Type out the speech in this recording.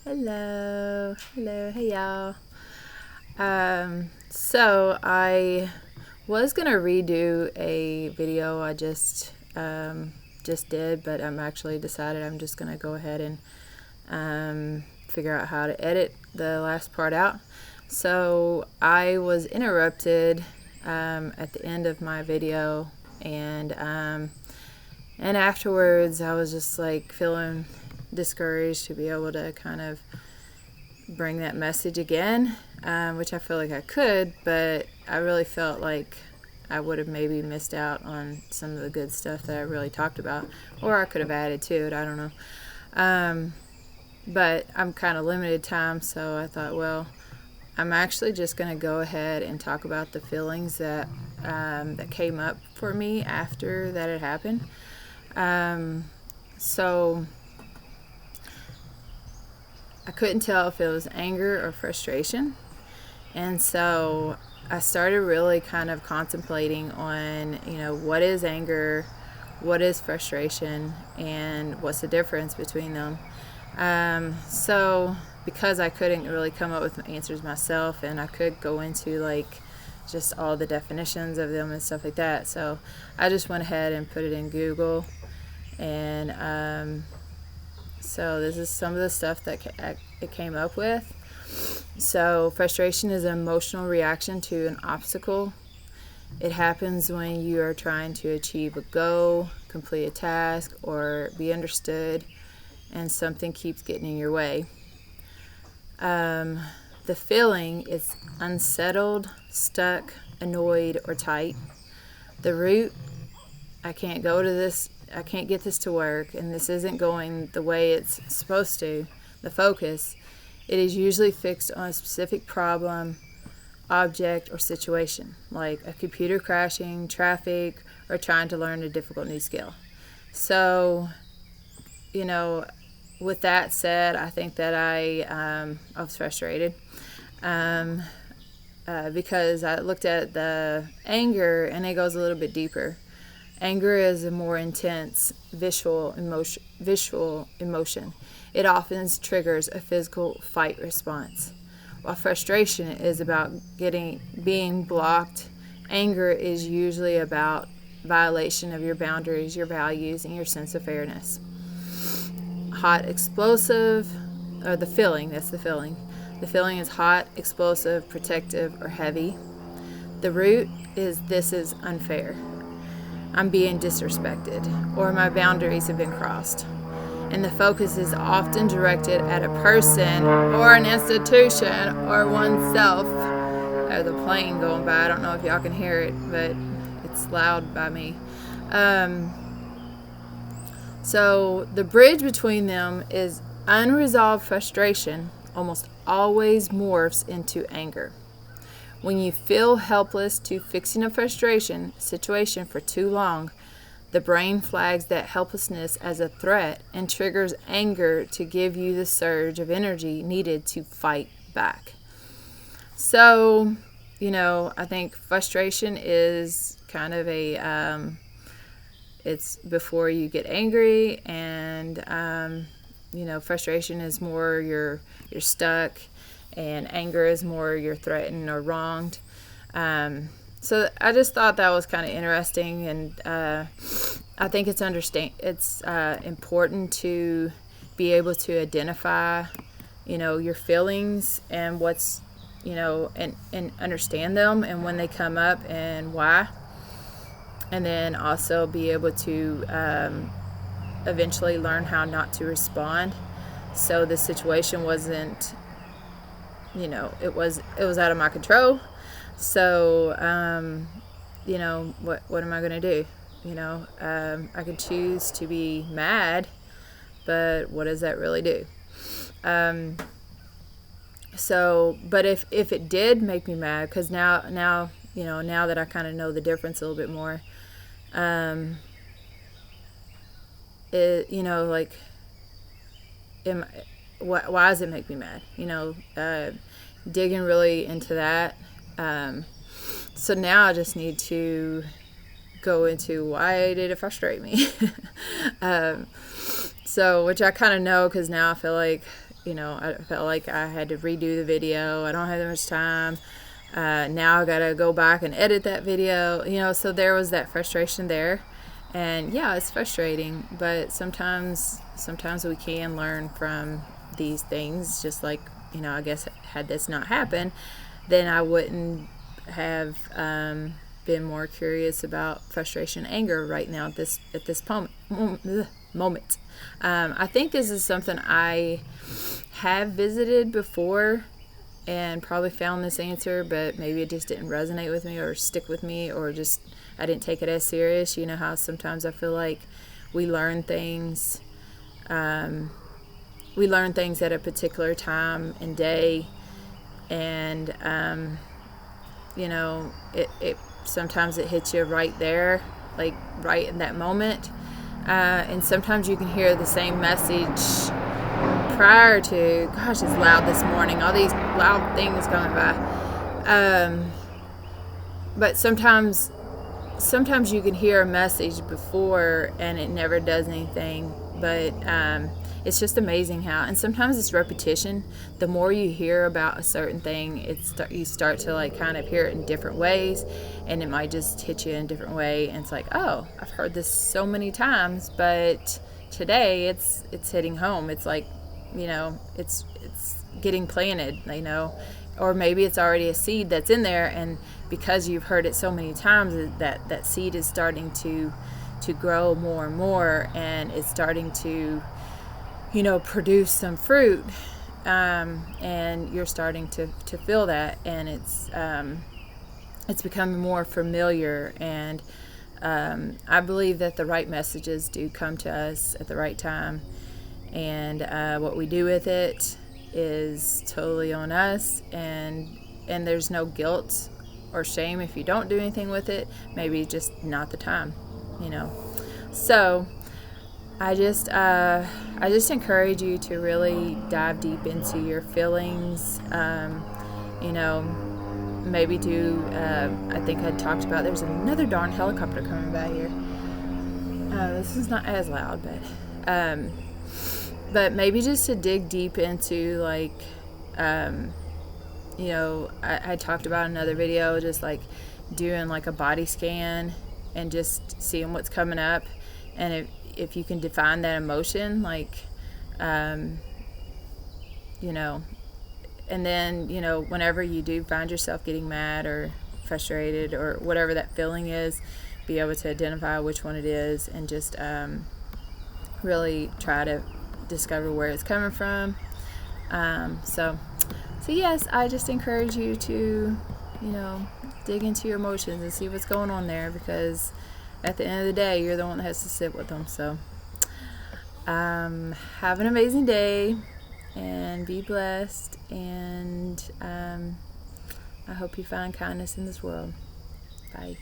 Hello, hey y'all. So I was gonna redo a video I just did, but I'm actually decided I'm just gonna go ahead and figure out how to edit the last part out. So I was interrupted at the end of my video, and afterwards I was just like feeling discouraged to be able to kind of bring that message again, which I feel like I could, but I really felt like I would have maybe missed out on some of the good stuff that I really talked about, or I could have added to it, I don't know. But I'm kind of limited time, so I thought, well, I'm actually just going to go ahead and talk about the feelings that came up for me after that had happened. So I couldn't tell if it was anger or frustration. And so I started really kind of contemplating on, what is anger, what is frustration, and what's the difference between them. So because I couldn't really come up with answers myself, and I could go into like just all the definitions of them and stuff like that, so I just went ahead and put it in Google, and so this is some of the stuff that it came up with. So frustration is an emotional reaction to an obstacle. It happens when you are trying to achieve a goal, complete a task, or be understood, and something keeps getting in your way. The feeling is unsettled, stuck, annoyed, or tight. The root, I can't get this to work, and this isn't going the way it's supposed to. The focus, it is usually fixed on a specific problem, object, or situation, like a computer crashing, traffic, or trying to learn a difficult new skill. So, with that said, I think that I was frustrated because I looked at the anger, and it goes a little bit deeper. Anger is a more intense visual emotion. It often triggers a physical fight response. While frustration is about being blocked, anger is usually about violation of your boundaries, your values, and your sense of fairness. Hot, explosive, or the feeling, that's the feeling. The feeling is hot, explosive, protective, or heavy. The root is this is unfair. I'm being disrespected, or my boundaries have been crossed. And the focus is often directed at a person or an institution or oneself. There's a plane going by. I don't know if y'all can hear it, but it's loud by me. So the bridge between them is unresolved frustration almost always morphs into anger. When you feel helpless to fixing a frustration situation for too long, the brain flags that helplessness as a threat and triggers anger to give you the surge of energy needed to fight back. So, I think frustration is kind of it's before you get angry, and, frustration is more you're stuck, and anger is more you're threatened or wronged. So I just thought that was kind of interesting, and I think it's important to be able to identify, your feelings and what's, and understand them and when they come up and why, and then also be able to eventually learn how not to respond. So the situation wasn't, it was out of my control. So, what am I going to do? I could choose to be mad, but what does that really do? But if it did make me mad, because now that I kind of know the difference a little bit more, why does it make me mad? Digging really into that. So now I just need to go into why did it frustrate me. So, which I kind of know, because now I feel like, I felt like I had to redo the video. I don't have that much time. Now I gotta go back and edit that video, so there was that frustration there. And yeah, it's frustrating, but sometimes we can learn from these things. Just like, I guess had this not happened, then I wouldn't have been more curious about frustration and anger right now at this moment. I think this is something I have visited before and probably found this answer, but maybe it just didn't resonate with me or stick with me, or just I didn't take it as serious. You know how sometimes I feel like we learn things at a particular time and day, and it sometimes it hits you right there, like right in that moment, and sometimes you can hear the same message prior to. Gosh, it's loud this morning, all these loud things coming by, but sometimes you can hear a message before and it never does anything, but it's just amazing how, and sometimes it's repetition. The more you hear about a certain thing, you start to like kind of hear it in different ways, and it might just hit you in a different way, and it's like, oh, I've heard this so many times, but today it's hitting home. It's like, it's getting planted, or maybe it's already a seed that's in there, and because you've heard it so many times, that seed is starting to grow more and more, and it's starting to produce some fruit, and you're starting to feel that, and it's becoming more familiar. And I believe that the right messages do come to us at the right time, and what we do with it is totally on us, and there's no guilt or shame if you don't do anything with it. Maybe just not the time, so I just encourage you to really dive deep into your feelings. Maybe do, I think I talked about, there's another darn helicopter coming by here. This is not as loud, but maybe just to dig deep into, like, I talked about another video, just like doing like a body scan and just seeing what's coming up, and if you can define that emotion, like, and then, whenever you do find yourself getting mad or frustrated or whatever that feeling is, be able to identify which one it is, and just really try to discover where it's coming from. So yes, I just encourage you to, dig into your emotions and see what's going on there, because at the end of the day, you're the one that has to sit with them. So have an amazing day and be blessed, and I hope you find kindness in this world. Bye.